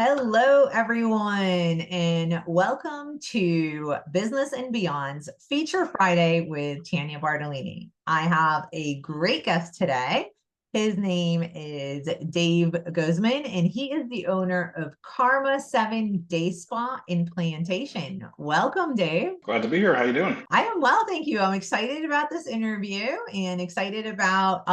Hello, everyone, and welcome to Business and Beyond's Feature Friday with Tanya Bartolini. I have a great guest today. His name is Dave Guzman, and he is the owner of Karma 7 Day Spa in Plantation. Welcome, Dave. Glad to be here. How you doing? I am well, thank you. I'm excited about this interview and excited about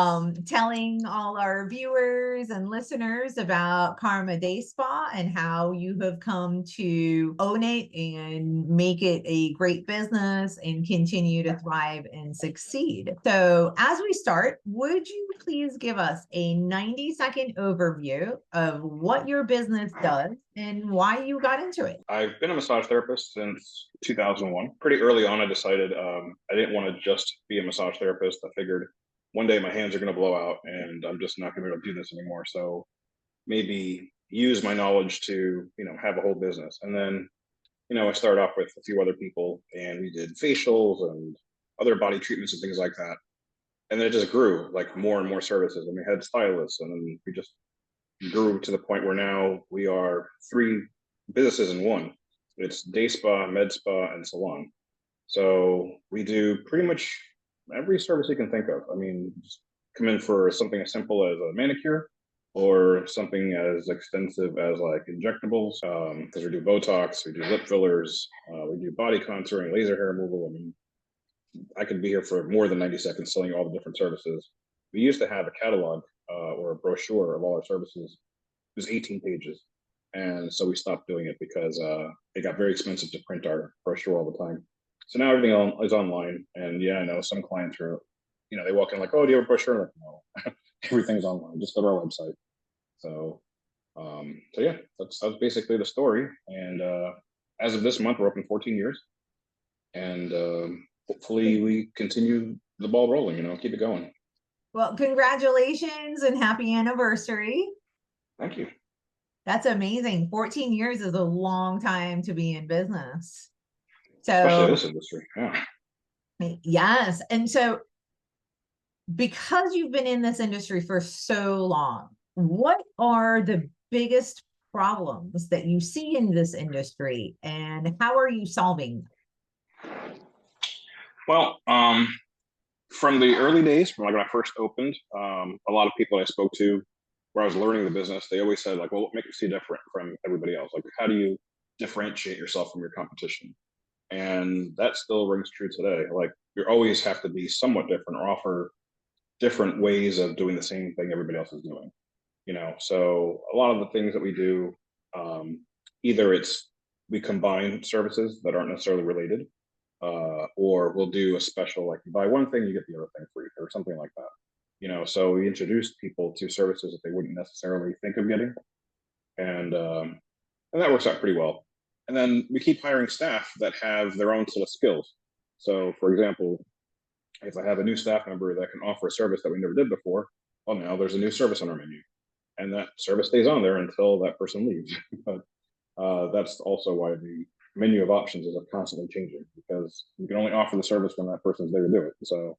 telling all our viewers and listeners about Karma Day Spa and how you have come to own it and make it a great business and continue to thrive and succeed. So as we start, would you please give us a 90-second overview of what your business does and why you got into it? I've been a massage therapist since 2001. Pretty early on, I decided I didn't want to just be a massage therapist. I figured one day my hands are going to blow out and I'm just not going to be able to do this anymore. So maybe use my knowledge to, have a whole business. And then, I started off with a few other people and we did facials and other body treatments and things like that. And then it just grew like more and more services. And we had stylists and then we just grew to the point where now we are three businesses in one. It's day spa, med spa, and salon. So we do pretty much every service you can think of. I mean, just come in for something as simple as a manicure or something as extensive as like injectables, because we do Botox, we do lip fillers, we do body contouring, laser hair removal. I mean, I could be here for more than 90 seconds selling all the different services. We used to have a catalog or a brochure of all our services. It was 18 pages. And so we stopped doing it because it got very expensive to print our brochure all the time. So now everything is online. And yeah, I know some clients are, they walk in like, oh, do you have a brochure? I'm like, no, everything's online. Just go to our website. So, so yeah, that's basically the story. And as of this month, we're open 14 years. And hopefully we continue the ball rolling, keep it going. Well, congratulations and happy anniversary. Thank you. That's amazing. 14 years is a long time to be in business. Especially So, this industry. Yeah. yes. And so, because you've been in this industry for so long, what are the biggest problems that you see in this industry and how are you solving them? Well, from the early days, from like when I first opened, a lot of people I spoke to where I was learning the business, they always said like, well, what makes you different from everybody else? Like, how do you differentiate yourself from your competition? And that still rings true today. Like, you always have to be somewhat different or offer different ways of doing the same thing everybody else is doing. So a lot of the things that we do, either it's we combine services that aren't necessarily related, or we'll do a special like you buy one thing, you get the other thing free, or something like that. So we introduce people to services that they wouldn't necessarily think of getting, and that works out pretty well. And then we keep hiring staff that have their own set of skills. So, for example, if I have a new staff member that can offer a service that we never did before, well, now there's a new service on our menu, and that service stays on there until that person leaves. But that's also why the menu of options is constantly changing because you can only offer the service when that person's there to do it. So,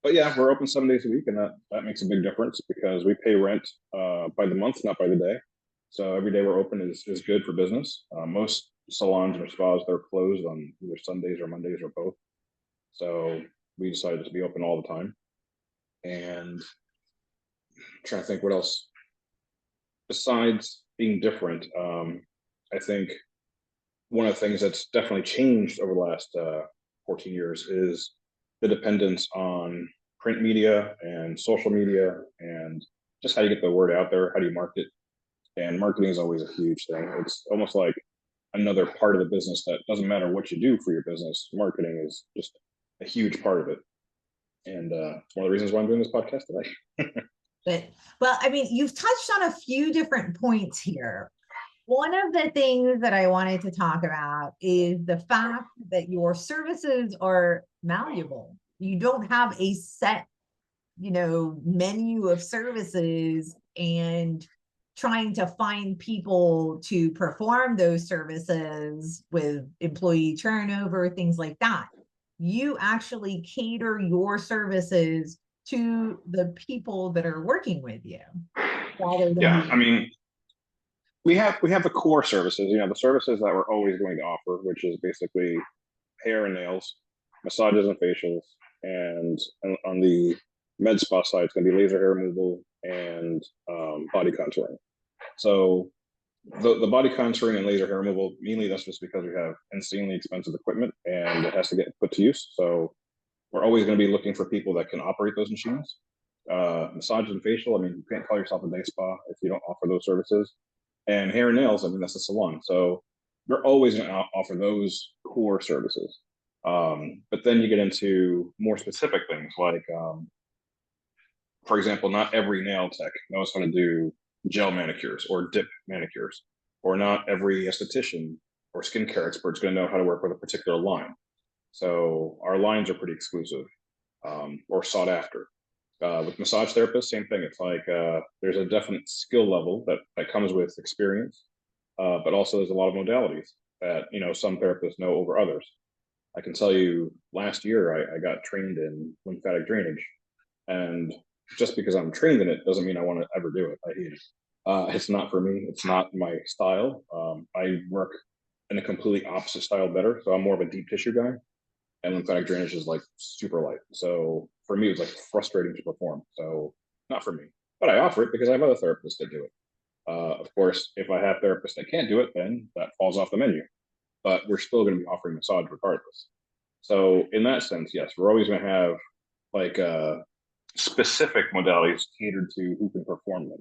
but yeah, we're open 7 days a week, and that makes a big difference because we pay rent by the month, not by the day. So every day we're open is good for business. Most salons or spas, they're closed on either Sundays or Mondays or both. So we decided to be open all the time. And I'm trying to think what else besides being different. I think one of the things that's definitely changed over the last 14 years is the dependence on print media and social media and just how you get the word out there, how do you market. And marketing is always a huge thing. It's almost like another part of the business that doesn't matter what you do for your business. Marketing is just a huge part of it. And it's one of the reasons why I'm doing this podcast today. But, well, I mean, you've touched on a few different points here. One of the things that I wanted to talk about is the fact that your services are malleable. You don't have a set, menu of services and trying to find people to perform those services with employee turnover, things like that. You actually cater your services to the people that are working with you. Yeah, I mean, we have the core services, the services that we're always going to offer, which is basically hair and nails, massages and facials, and on the med spa side, it's going to be laser hair removal and body contouring. So the body contouring and laser hair removal, mainly that's just because we have insanely expensive equipment and it has to get put to use. So we're always going to be looking for people that can operate those machines. Massage and facial, I mean, you can't call yourself a day spa if you don't offer those services. And hair and nails, I mean, that's a salon. So we're always going to offer those core services. But then you get into more specific things like, for example, not every nail tech knows how to do gel manicures or dip manicures, or not every esthetician or skincare expert is going to know how to work with a particular line. So our lines are pretty exclusive, or sought after. With massage therapists, same thing. It's like there's a definite skill level that comes with experience, but also there's a lot of modalities that some therapists know over others. I can tell you, last year I got trained in lymphatic drainage, and just because I'm trained in it doesn't mean I want to ever do it. I hate it. It's not for me. It's not my style. I work in a completely opposite style better. So I'm more of a deep tissue guy, and lymphatic drainage is like super light. So for me, it's like frustrating to perform. So not for me, but I offer it because I have other therapists that do it. Of course, if I have therapists that can't do it, then that falls off the menu. But we're still going to be offering massage regardless. So in that sense, yes, we're always going to have like specific modalities catered to who can perform them.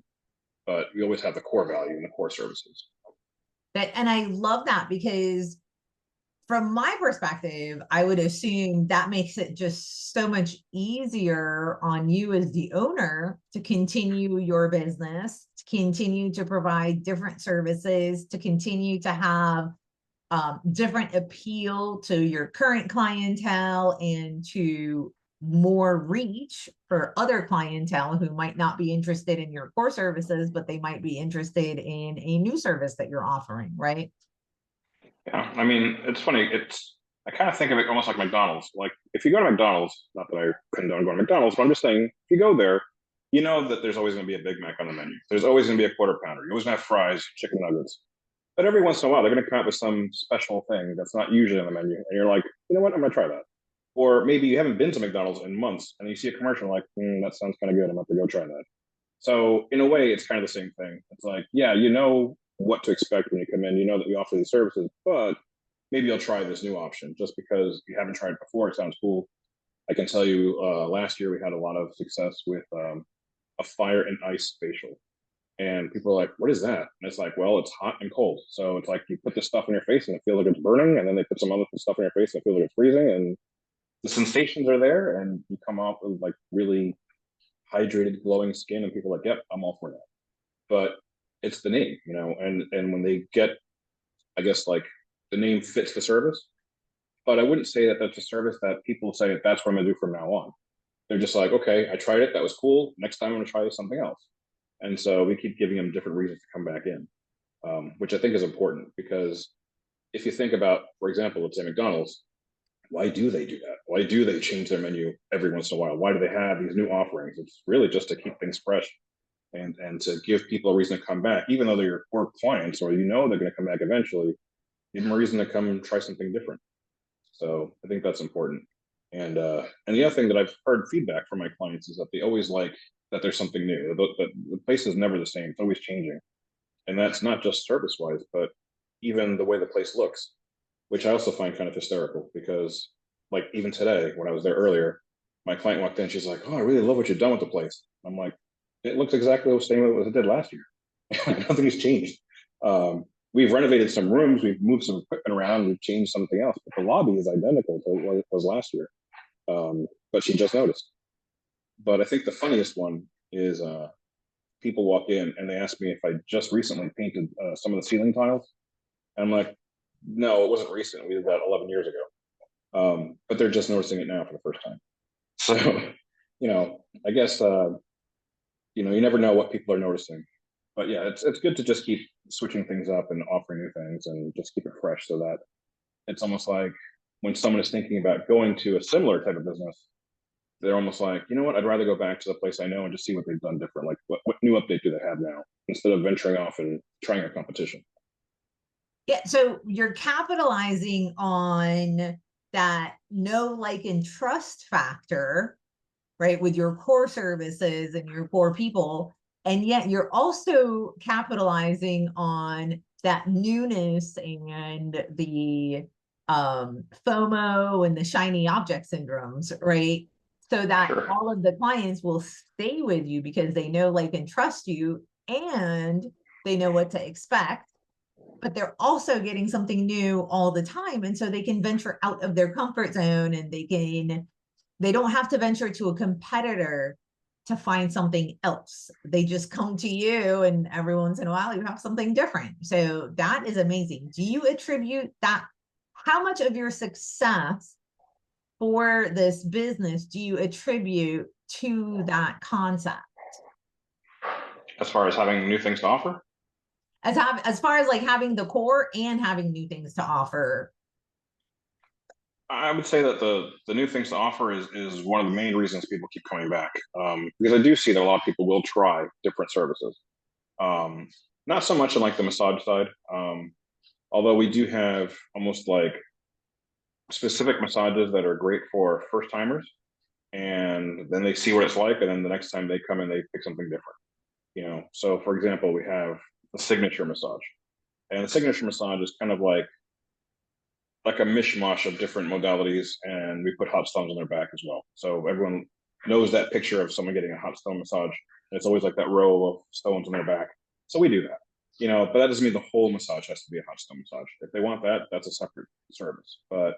But we always have the core value and the core services. And I love that because from my perspective, I would assume that makes it just so much easier on you as the owner to continue your business, to continue to provide different services, to continue to have different appeal to your current clientele and to more reach for other clientele who might not be interested in your core services, but they might be interested in a new service that you're offering, right? Yeah, I mean, it's funny. I kind of think of it almost like McDonald's. Like if you go to McDonald's, not that I condone going to McDonald's, but I'm just saying, if you go there, you know that there's always going to be a Big Mac on the menu. There's always going to be a quarter pounder. You always gonna have fries, chicken nuggets. But every once in a while, they're going to come out with some special thing that's not usually on the menu, and you're like, you know what, I'm going to try that. Or maybe you haven't been to McDonald's in months, and you see a commercial like, that sounds kind of good. I'm going to go try that. So in a way, it's kind of the same thing. It's like, yeah, you know what to expect when you come in. You know that we offer these services, but maybe you'll try this new option just because you haven't tried it before. It sounds cool. I can tell you, last year we had a lot of success with a fire and ice facial. And people are like, what is that? And it's like, well, it's hot and cold. So it's like you put this stuff in your face and it feels like it's burning. And then they put some other stuff in your face and it feels like it's freezing. And the sensations are there. And you come off with like really hydrated, glowing skin. And people are like, yep, I'm all for that. But it's the name, and when they get, I guess, like the name fits the service. But I wouldn't say that that's a service that people say that's what I'm going to do from now on. They're just like, okay, I tried it. That was cool. Next time I'm going to try something else. And so we keep giving them different reasons to come back in, which I think is important because if you think about, for example, let's say McDonald's, why do they do that? Why do they change their menu every once in a while? Why do they have these new offerings? It's really just to keep things fresh and to give people a reason to come back, even though they're your core clients or they're going to come back eventually. Give them a reason to come try something different. So I think that's important. And the other thing that I've heard feedback from my clients is that they always like that there's something new. The place is never the same; it's always changing, and that's not just service wise, but even the way the place looks, which I also find kind of hysterical because, like, even today when I was there earlier, my client walked in, she's like, "Oh, I really love what you've done with the place." I'm like, "It looks exactly the same as it did last year. Nothing has changed." We've renovated some rooms, we've moved some equipment around, we've changed something else, but the lobby is identical to what it was last year. But she just noticed. But I think the funniest one is people walk in and they ask me if I just recently painted some of the ceiling tiles. And I'm like, no, it wasn't recent. We did that 11 years ago. But they're just noticing it now for the first time. So, I guess, you never know what people are noticing. But yeah, it's good to just keep switching things up and offering new things and just keep it fresh so that it's almost like when someone is thinking about going to a similar type of business, they're almost like, you know what, I'd rather go back to the place I know and just see what they've done different. Like what new update do they have now instead of venturing off and trying a competition. Yeah, so you're capitalizing on that know, like, and trust factor, right, with your core services and your core people. And yet you're also capitalizing on that newness and the FOMO and the shiny object syndromes, right? So that Sure. all of the clients will stay with you because they know, like, and trust you, and they know what to expect, but they're also getting something new all the time. And so they can venture out of their comfort zone, and they don't have to venture to a competitor to find something else. They just come to you, and every once in a while you have something different. So that is amazing. Do you attribute that? How much of your success for this business do you attribute to that concept? As far as having new things to offer, As far as like having the core and having new things to offer. I would say that the new things to offer is one of the main reasons people keep coming back. Because I do see that a lot of people will try different services. Um, Not so much on like the massage side. Although we do have almost like specific massages that are great for first timers, and then they see what it's like, and then the next time they come in, they pick something different. So for example, we have the signature massage, and the signature massage is kind of like a mishmash of different modalities, and we put hot stones on their back as well. So everyone knows that picture of someone getting a hot stone massage, and it's always like that row of stones on their back. So we do that, but that doesn't mean the whole massage has to be a hot stone massage. If they want that, that's a separate service. But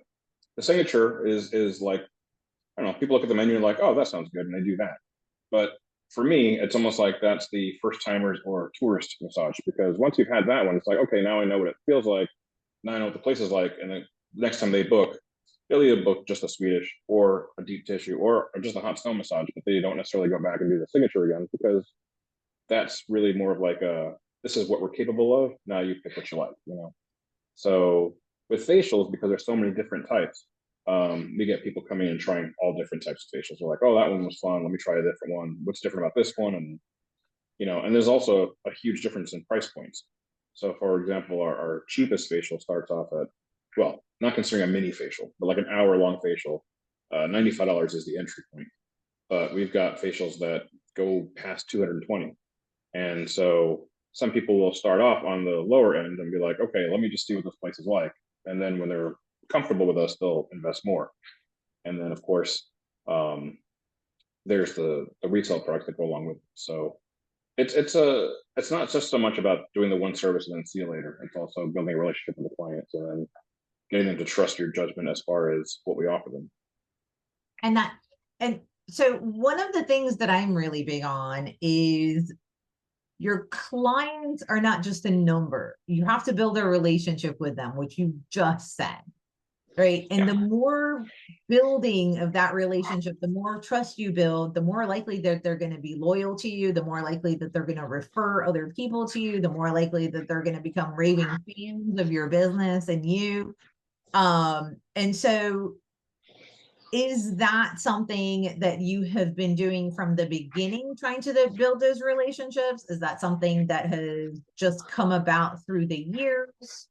the signature is like, I don't know, people look at the menu and like, oh, that sounds good, and they do that. But for me, it's almost like that's the first timers or tourist massage, because once you've had that one, it's like, okay, now I know what it feels like. Now I know what the place is like, and then next time they book, they'll either book just a Swedish or a deep tissue or just a hot stone massage, but they don't necessarily go back and do the signature again, because that's really more of like this is what we're capable of. Now you pick what you like. So with facials, because there's so many different types, we get people coming and trying all different types of facials. They're like, oh, that one was fun. Let me try a different one. What's different about this one? And there's also a huge difference in price points. So for example, our cheapest facial starts off at, well, not considering a mini facial, but like an hour-long facial, $95 is the entry point. But we've got facials that go past 220. And so some people will start off on the lower end and be like, okay, let me just see what this place is like. And then when they're comfortable with us, they'll invest more. And then of course, um, there's the retail products that go along with it. So it's not just so much about doing the one service and then see you later. It's also building a relationship with the clients and then getting them to trust your judgment as far as what we offer them. And that, and so one of the things that I'm really big on is your clients are not just a number. You have to build a relationship with them, which you just said, right? And Yeah. the more building of that relationship, the more trust you build, the more likely that they're going to be loyal to you, the more likely that they're going to refer other people to you, the more likely that they're going to become raving fans of your business and you. And so is that something that you have been doing from the beginning, trying to build those relationships? Is that something that has just come about through the years?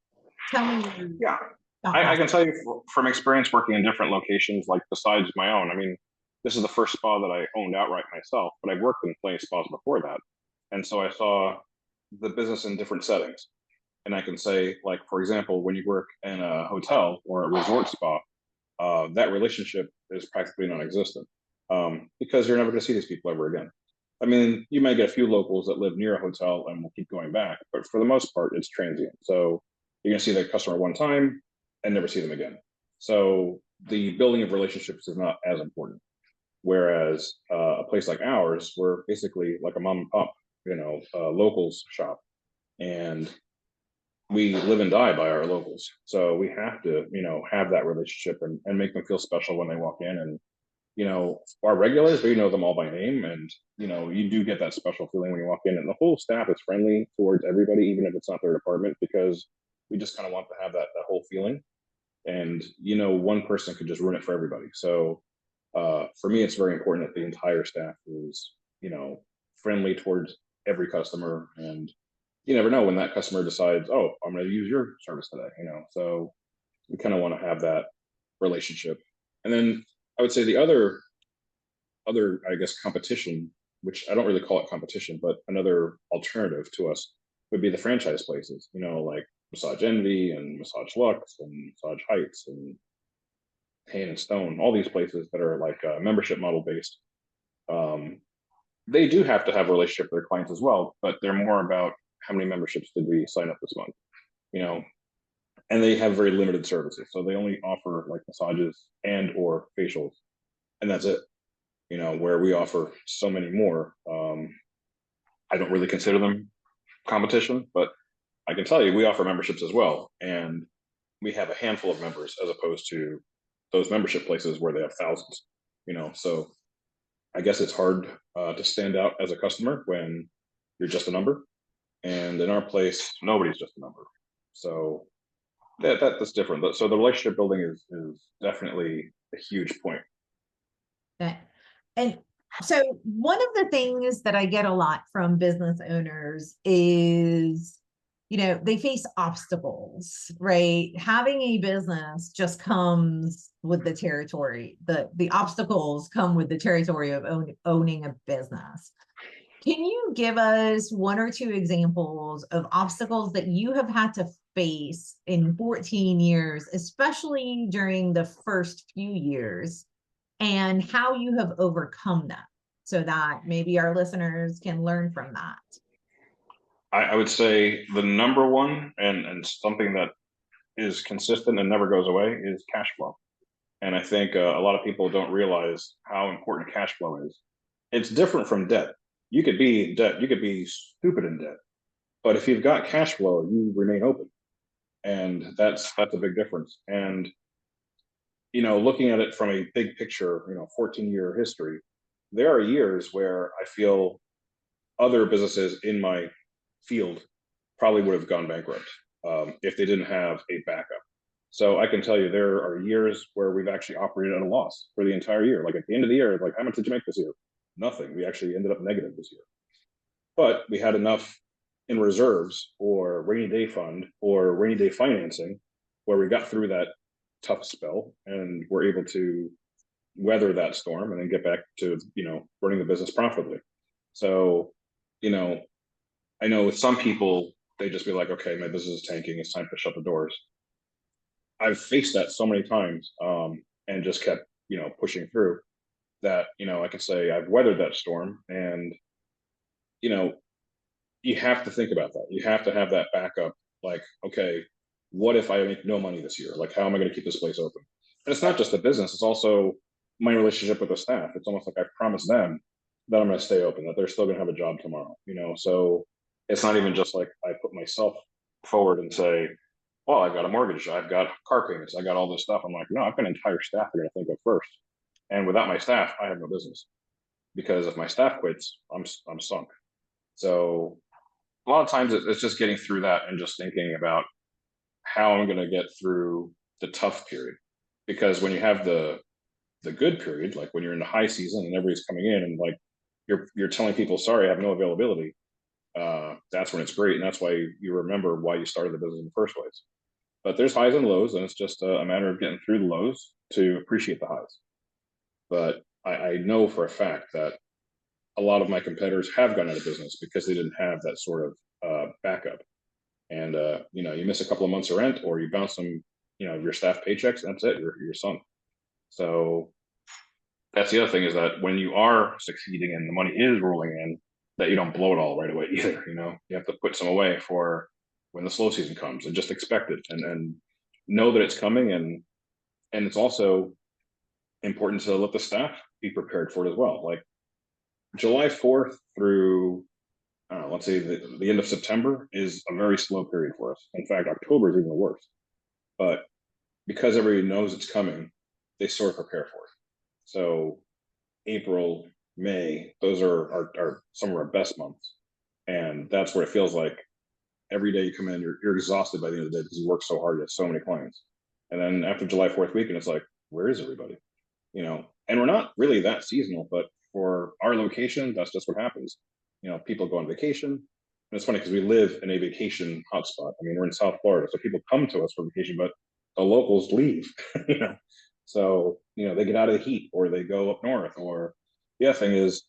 Tell me your Yeah. thought I process. can tell you from experience working in different locations, like besides my own. I mean, this is the first spa that I owned outright myself, but I've worked in plenty of spas before that. And so I saw the business in different settings. And I can say, like, for example, when you work in a hotel or a resort spa, that relationship is practically non-existent, because you're never going to see these people ever again. I mean, you might get a few locals that live near a hotel and will keep going back, but for the most part, it's transient. So you're going to see the customer one time and never see them again. So the building of relationships is not as important. Whereas a place like ours, we're basically like a mom and pop, locals shop, and we live and die by our locals. So we have to, have that relationship and make them feel special when they walk in. And, our regulars, we know them all by name. And, you do get that special feeling when you walk in. And the whole staff is friendly towards everybody, even if it's not their department, because we just kind of want to have that whole feeling. And, one person could just ruin it for everybody. So For me, it's very important that the entire staff is, you know, friendly towards every customer, and you never know when that customer decides, oh, I'm going to use your service today, you know. So we kind of want to have that relationship. And then I would say the other I guess competition, which I don't really call it competition, but another alternative to us would be the franchise places, you know, like Massage Envy and Massage Lux and Massage Heights and Pain and Stone, all these places that are like membership model based. Um, they do have to have a relationship with their clients as well, but they're more about how many memberships did we sign up this month, you know, and they have very limited services. So they only offer like massages and or facials, and that's it, you know, where we offer so many more. I don't really consider them competition, but I can tell you we offer memberships as well. And we have a handful of members as opposed to those membership places where they have thousands, you know. So I guess it's hard to stand out as a customer when you're just a number. And in our place, nobody's just a number. So that's different. So the relationship building is definitely a huge point. Okay. And so one of the things that I get a lot from business owners is, they face obstacles, right? Having a business just comes with the territory. The obstacles come with the territory of owning a business. Can you give us one or two examples of obstacles that you have had to face in 14 years, especially during the first few years, and how you have overcome them so that maybe our listeners can learn from that? I would say the number one and something that is consistent and never goes away is cash flow. And I think a lot of people don't realize how important cash flow is. It's different from debt. You could be in debt, you could be stupid in debt, but if you've got cash flow, you remain open, and that's a big difference. And looking at it from a big picture, 14-year history, there are years where I feel other businesses in my field probably would have gone bankrupt if they didn't have a backup. So I can tell you there are years where we've actually operated at a loss for the entire year. Like at the end of the year, like how much did you make this year? Nothing. We actually ended up negative this year. But we had enough in reserves or rainy day fund or rainy day financing where we got through that tough spell and we're able to weather that storm and then get back to, running the business profitably. So, you know, I know with some people, they just be like, okay, my business is tanking. It's time to shut the doors. I've faced that so many times and just kept, pushing through that, I can say I've weathered that storm. And, you know, you have to think about that. You have to have that backup. Like, okay, what if I make no money this year? Like, how am I going to keep this place open? And it's not just the business, it's also my relationship with the staff. It's almost like I promised them that I'm going to stay open, that they're still going to have a job tomorrow, So it's not even just like I put myself forward and say, well, I've got a mortgage, I've got car payments, I got all this stuff. I'm like, no, I've got an entire staff I'm going to think of first. And without my staff, I have no business, because if my staff quits, I'm sunk. So a lot of times it's just getting through that and just thinking about how I'm going to get through the tough period. Because when you have the good period, like when you're in the high season and everybody's coming in and like you're telling people, sorry, I have no availability, that's when it's great, and that's why you remember why you started the business in the first place. But there's highs and lows, and it's just a matter of getting through the lows to appreciate the highs. But I know for a fact that a lot of my competitors have gone out of business because they didn't have that sort of backup. And you miss a couple of months of rent, or you bounce some, your staff paychecks, and that's it. You're sunk. So that's the other thing, is that when you are succeeding and the money is rolling in, that you don't blow it all right away either. You have to put some away for when the slow season comes, and just expect it and know that it's coming. And it's also important to let the staff be prepared for it as well. Like July 4th through, I don't know, let's say the end of September is a very slow period for us. In fact, October is even worse. But because everybody knows it's coming, they sort of prepare for it. So April, May, those are some of our best months. And that's where it feels like every day you come in, you're exhausted by the end of the day because you work so hard, you have so many clients. And then after July 4th weekend, it's like, where is everybody? And we're not really that seasonal, but for our location, that's just what happens. You know, people go on vacation. And it's funny because we live in a vacation hotspot. I mean, we're in South Florida, so people come to us for vacation, but the locals leave. You know, so you know they get out of the heat or they go up north. Or the other thing is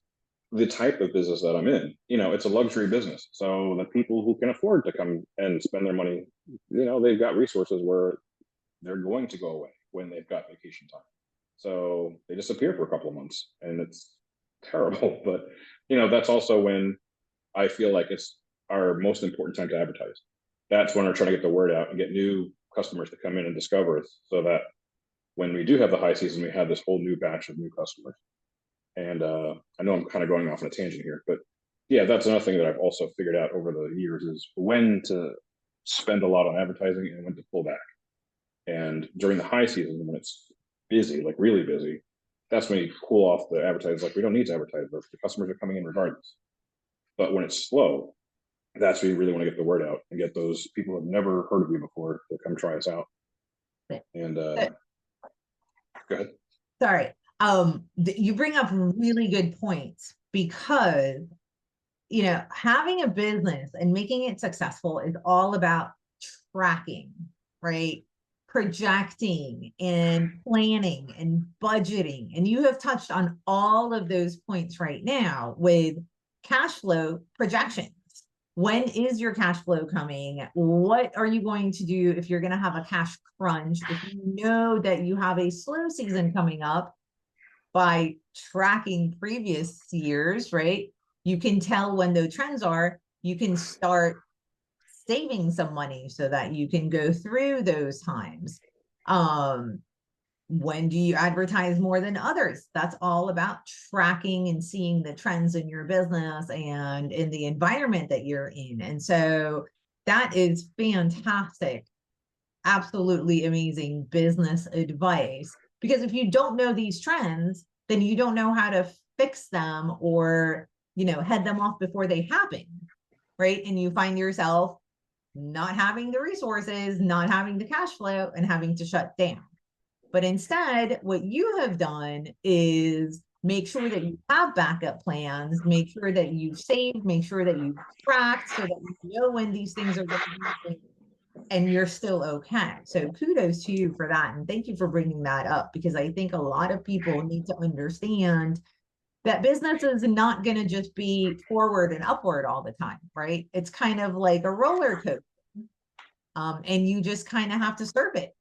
the type of business that I'm in. You know, it's a luxury business, so the people who can afford to come and spend their money, you know, they've got resources where they're going to go away when they've got vacation time. So they disappear for a couple of months and it's terrible. But, you know, that's also when I feel like it's our most important time to advertise. That's when we're trying to get the word out and get new customers to come in and discover us so that when we do have the high season, we have this whole new batch of new customers. And I know I'm kind of going off on a tangent here, but yeah, that's another thing that I've also figured out over the years is when to spend a lot on advertising and when to pull back. And during the high season, when it's busy, like really busy, that's when you cool off the advertisers. Like we don't need to advertise, but the customers are coming in regardless. But when it's slow, that's where you really want to get the word out and get those people who have never heard of you before to come try us out. And Uh, go ahead. Sorry. You bring up really good points because, you know, having a business and making it successful is all about tracking, right? Projecting and planning and budgeting. And you have touched on all of those points right now with cash flow projections. When is your cash flow coming? What are you going to do if you're going to have a cash crunch? If you know that you have a slow season coming up by tracking previous years, right? You can tell when the trends are, you can start saving some money so that you can go through those times. When do you advertise more than others? That's all about tracking and seeing the trends in your business and in the environment that you're in. And so that is fantastic, absolutely amazing business advice. Because if you don't know these trends, then you don't know how to fix them or, you know, head them off before they happen, right? And you find yourself not having the resources, not having the cash flow, and having to shut down. But instead, what you have done is make sure that you have backup plans, make sure that you've saved, make sure that you've tracked so that you know when these things are going to happen and you're still okay. So kudos to you for that. And thank you for bringing that up because I think a lot of people need to understand that business is not going to just be forward and upward all the time, right? It's kind of like a roller coaster. And you just kind of have to serve it.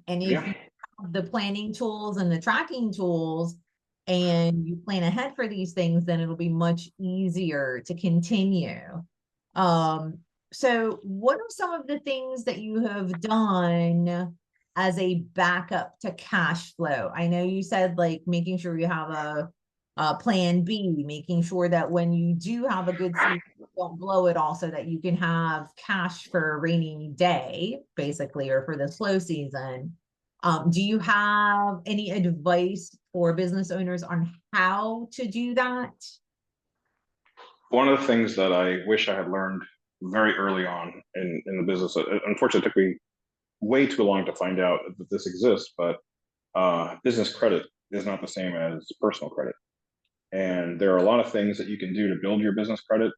And if Yeah. you have the planning tools and the tracking tools and you plan ahead for these things, then it'll be much easier to continue. So what are some of the things that you have done as a backup to cash flow? I know you said like making sure you have a plan B, making sure that when you do have a good season, don't blow it all so that you can have cash for a rainy day, basically, or for the slow season. Do you have any advice for business owners on how to do that? One of the things that I wish I had learned very early on in the business, unfortunately, it took me way too long to find out that this exists, but business credit is not the same as personal credit. And there are a lot of things that you can do to build your business credit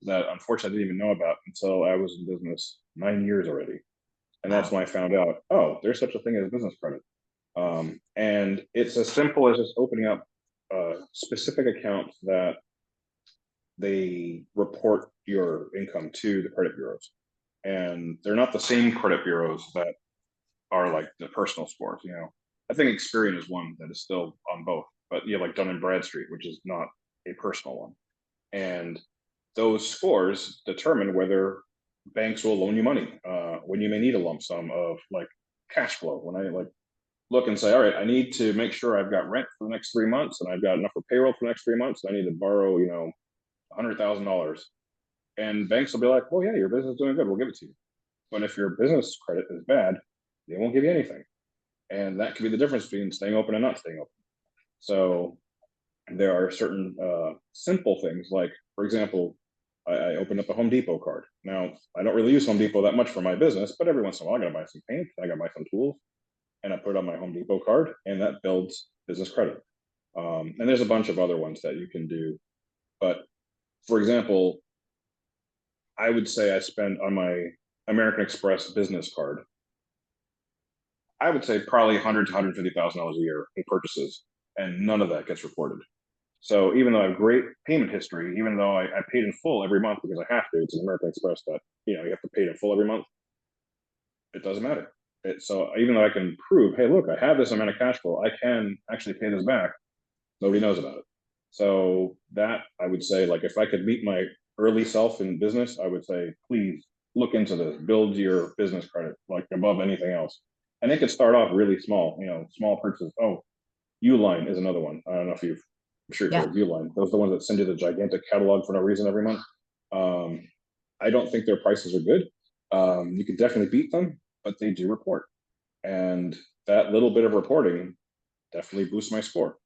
that unfortunately I didn't even know about until I was in business 9 years already. And that's Wow. when I found out, oh, there's such a thing as business credit. And it's as simple as just opening up specific accounts that they report your income to the credit bureaus. And they're not the same credit bureaus that are like the personal scores. You know, I think Experian is one that is still on both, but you have like Dun and Bradstreet, which is not a personal one. And those scores determine whether banks will loan you money when you may need a lump sum of like cash flow. When I like look and say, all right, I need to make sure I've got rent for the next 3 months and I've got enough for payroll for the next 3 months. I need to borrow, you know, $100,000. And banks will be like, well, yeah, your business is doing good. We'll give it to you. But if your business credit is bad, they won't give you anything. And that could be the difference between staying open and not staying open. So there are certain simple things like, for example, I opened up a Home Depot card. Now, I don't really use Home Depot that much for my business, but every once in a while, I got to buy some paint. I got to buy some tools. and I put it on my Home Depot card, and that builds business credit. And there's a bunch of other ones that you can do. But for example, I would say I spend on my American Express business card, I would say probably 100 to $150,000 a year in purchases, and none of that gets reported. So even though I have great payment history, even though I paid in full every month because I have to, it's an American Express that you have to pay it in full every month. It doesn't matter. So even though I can prove, hey, look, I have this amount of cash flow, I can actually pay this back. Nobody knows about it. So that I would say, like, if I could meet my early self in business, I would say, please look into this, build your business credit, like above anything else. And it could start off really small, small purchases. Oh, Uline is another one. I don't know if I'm sure you've Yeah. heard of Uline. Those are the ones that send you the gigantic catalog for no reason every month. I don't think their prices are good. You could definitely beat them, but they do report. And that little bit of reporting definitely boosts my score.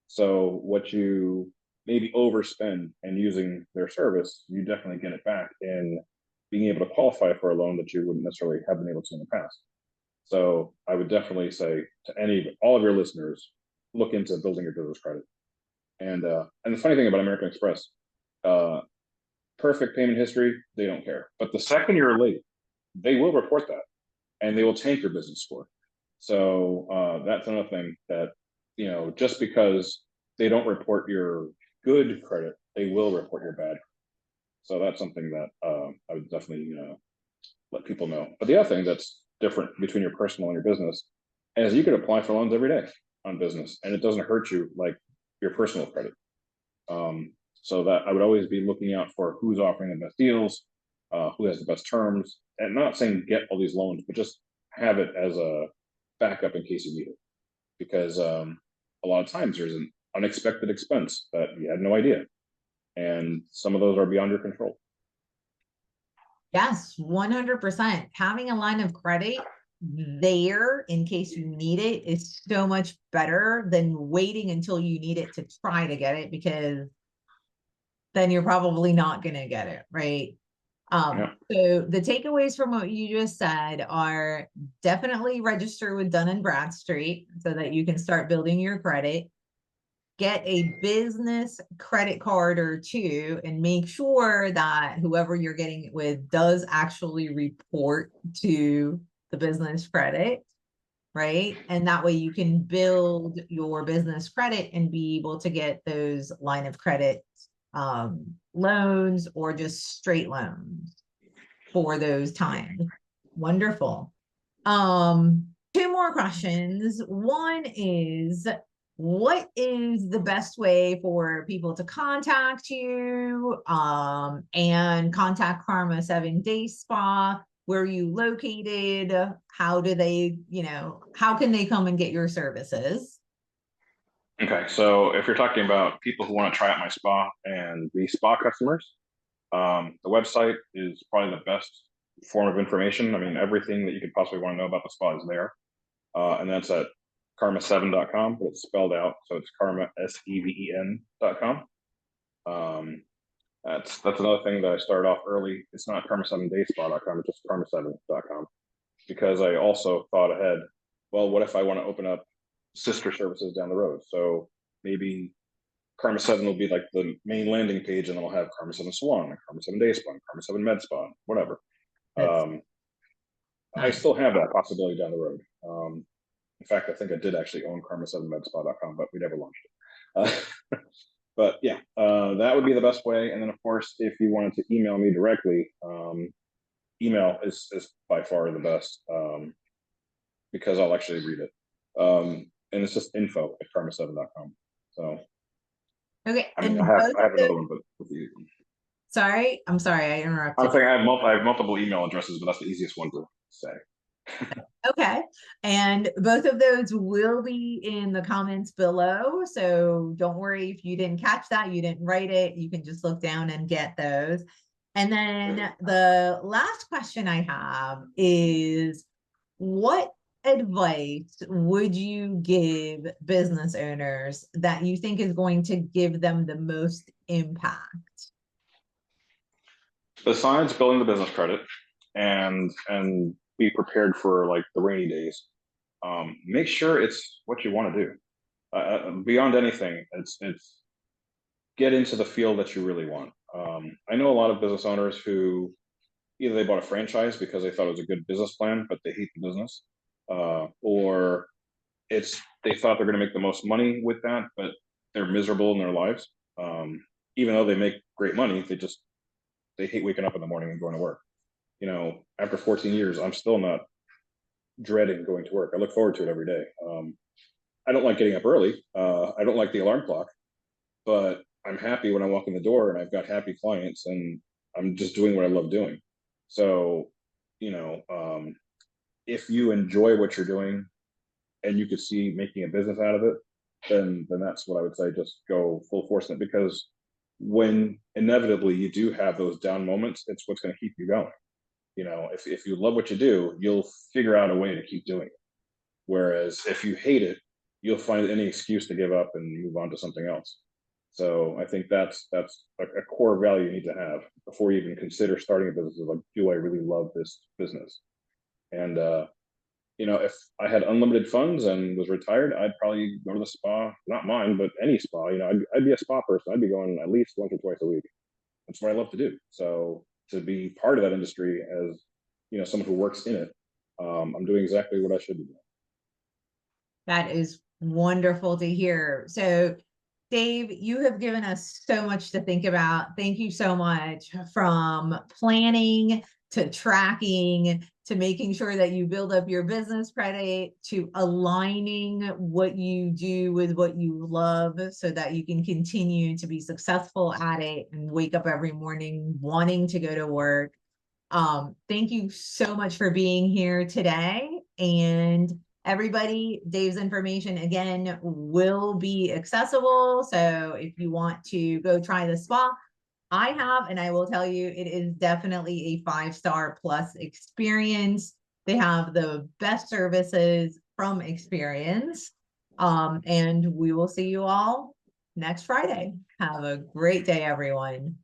So what you maybe overspend and using their service, you definitely get it back in being able to qualify for a loan that you wouldn't necessarily have been able to in the past. So I would definitely say to all of your listeners, look into building your business credit. And the funny thing about American Express, uh, perfect payment history, they don't care. But the second you're late, they will report that, and they will tank your business score. So that's another thing that just because they don't report your good credit, they will report your bad. So that's something that I would definitely let people know. But the other thing that's different between your personal and your business is you could apply for loans every day on business, and it doesn't hurt you like your personal credit. So that I would always be looking out for who's offering the best deals, who has the best terms, and not saying get all these loans, but just have it as a backup in case you need it. Because a lot of times there's an unexpected expense that you had no idea, and some of those are beyond your control. Yes, 100%. Having a line of credit there in case you need it is so much better than waiting until you need it to try to get it, because then you're probably not going to get it, right? Yeah. So the takeaways from what you just said are definitely register with Dun and Bradstreet so that you can start building your credit. Get a business credit card or two, and make sure that whoever you're getting it with does actually report to the business credit, right? And that way you can build your business credit and be able to get those line of credit loans or just straight loans for those times. Wonderful. Two more questions. One is, what is the best way for people to contact you and contact Karma 7 Day Spa? Where are you located? How do they, how can they come and get your services? Okay, so if you're talking about people who want to try out my spa and be spa customers, the website is probably the best form of information. I mean, everything that you could possibly want to know about the spa is there. And that's at karma7.com, but it's spelled out. So it's karma, SEVEN.com. That's another thing that I started off early. It's not karma7dayspa.com, it's just karma7.com. Because I also thought ahead, well, what if I want to open up sister services down the road? So maybe Karma 7 will be like the main landing page, and then I'll have Karma 7 Salon, and Karma 7 Day Spa, and Karma 7 Med Spa, whatever. I Nice. still have that possibility down the road. In fact, I think I did actually own karma7medspa.com, but we never launched it. But yeah, that would be the best way. And then, of course, if you wanted to email me directly, email is by far the best because I'll actually read it. And it's just info@karma7.com. So, Okay. I mean, And I have another one, but with you. sorry, I'm sorry, I I'm interrupted. saying I have multiple email addresses, but that's the easiest one to say. Okay. And both of those will be in the comments below. So don't worry if you didn't catch that, you didn't write it, you can just look down and get those. And then the last question I have is, what advice would you give business owners that you think is going to give them the most impact? Besides building the business credit and be prepared for like the rainy days, make sure it's what you want to do. Beyond anything, it's get into the field that you really want. I know a lot of business owners who either they bought a franchise because they thought it was a good business plan, but they hate the business, or it's they thought they're going to make the most money with that, but they're miserable in their lives. Um, Even though they make great money, they hate waking up in the morning and going to work. After 14 years, I'm still not dreading going to work. I look forward to it every day. I don't like getting up early. I don't like the alarm clock, but I'm happy when I walk in the door and I've got happy clients and I'm just doing what I love doing. So, you know, um, if you enjoy what you're doing and you could see making a business out of it, then that's what I would say. Just go full force in it, because when inevitably you do have those down moments, it's what's going to keep you going. If you love what you do, you'll figure out a way to keep doing it. Whereas if you hate it, you'll find any excuse to give up and move on to something else. So I think that's a core value you need to have before you even consider starting a business. Is like, do I really love this business? And if I had unlimited funds and was retired, I'd probably go to the spa, not mine, but any spa. I'd be a spa person. I'd be going at least once or twice a week. That's what I love to do. So to be part of that industry as someone who works in it, I'm doing exactly what I should be doing. That is wonderful to hear. So, Dave, you have given us so much to think about. Thank you so much, from planning to tracking to making sure that you build up your business credit to aligning what you do with what you love so that you can continue to be successful at it and wake up every morning wanting to go to work. Thank you so much for being here today. And everybody, Dave's information again will be accessible. So if you want to go try the spa, I have, and I will tell you, it is definitely a 5-star plus experience. They have the best services from experience. And we will see you all next Friday. Have a great day, everyone.